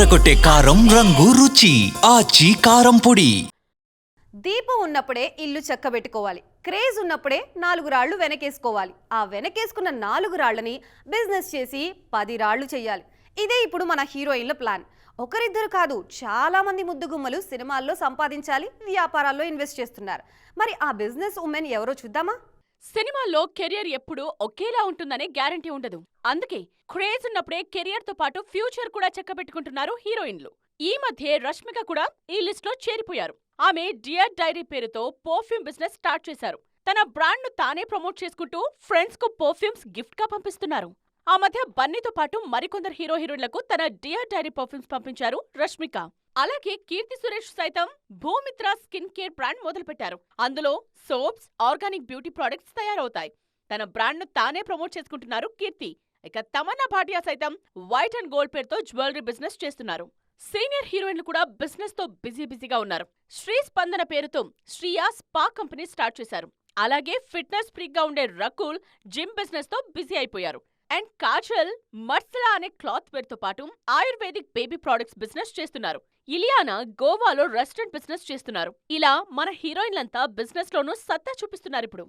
అదరగొట్టే కారం రంగు రుచి ఆచి కారం పొడి. దీపం ఉన్నప్పుడే ఇల్లు చక్కబెట్టుకోవాలి. క్రేజ్ ఉన్నప్పుడే 4 రాళ్లు వెనకేసుకోవాలి. ఆ వెనకేసుకున్న 4 రాళ్లని బిజినెస్ చేసి 10 రాళ్లు చెయ్యాలి. ఇదే ఇప్పుడు మన హీరోయిన్ల ప్లాన్. ఒకరిద్దరు కాదు, చాలా మంది ముద్దుగుమ్మలు సినిమాల్లో సంపాదించాలి, వ్యాపారాల్లో ఇన్వెస్ట్ చేస్తున్నారు. మరి ఆ బిజినెస్ ఉమెన్ ఎవరో చూద్దామా? సినిమాల్లో కెరియర్ ఎప్పుడూ ఒకేలా ఉంటుందనే గ్యారంటీ ఉండదు. అందుకే క్రేజ్ ఉన్నప్పుడే కెరియర్ తో పాటు ఫ్యూచర్ కూడా చక్కబెట్టుకుంటున్నారు హీరోయిన్లు. ఈ మధ్యే రష్మిక కూడా ఈ లిస్ట్ లో చేరిపోయారు. ఆమె డియర్ డైరీ పేరుతో పర్ఫ్యూమ్ బిజినెస్ స్టార్ట్ చేశారు. తన బ్రాండ్ ను తానే ప్రమోట్ చేసుకుంటూ ఫ్రెండ్స్ కు పర్ఫ్యూమ్స్ గిఫ్ట్ గా పంపిస్తున్నారు. ఆ మధ్య బన్నీతో పాటు మరికొందరు హీరోయిన్లకు తన డియర్ డైరీ పర్ఫ్యూమ్స్ పంపించారు రష్మిక. అలాగే కీర్తి సురేష్ సైతం భూమిత్ర స్కిన్ కేర్ బ్రాండ్ మొదలుపెట్టారు. అందులో సోప్స్, ఆర్గానిక్ బ్యూటీ ప్రొడక్ట్స్ తయారవుతాయి. తన బ్రాండ్ ను తానే ప్రమోట్ చేసుకుంటున్నారు కీర్తి. ఇక తమన్నా భాటియా సైతం వైట్ అండ్ గోల్డ్ పేరుతో జ్యువెలరీ బిజినెస్ చేస్తున్నారు. సీనియర్ హీరోయిన్లు కూడా బిజినెస్ తో బిజీగా ఉన్నారు. శ్రీ స్పందన పేరుతో శ్రీయా స్పా కంపెనీ స్టార్ట్ చేశారు. అలాగే ఫిట్నెస్ ఫ్రీక్ గా ఉండే రకుల్ జిమ్ బిజినెస్ తో బిజీ అయిపోయారు. అండ్ కాజల్ మర్సలా అనే క్లాత్ పేరుతో పాటు ఆయుర్వేదిక్ బేబీ ప్రొడక్ట్స్ బిజినెస్ చేస్తున్నారు. ఇలియానా గోవాలో రెస్టారెంట్ బిజినెస్ చేస్తున్నారు. ఇలా మన హీరోయిన్లంతా బిజినెస్ లోనూ సత్తా చూపిస్తున్నారు ఇప్పుడు.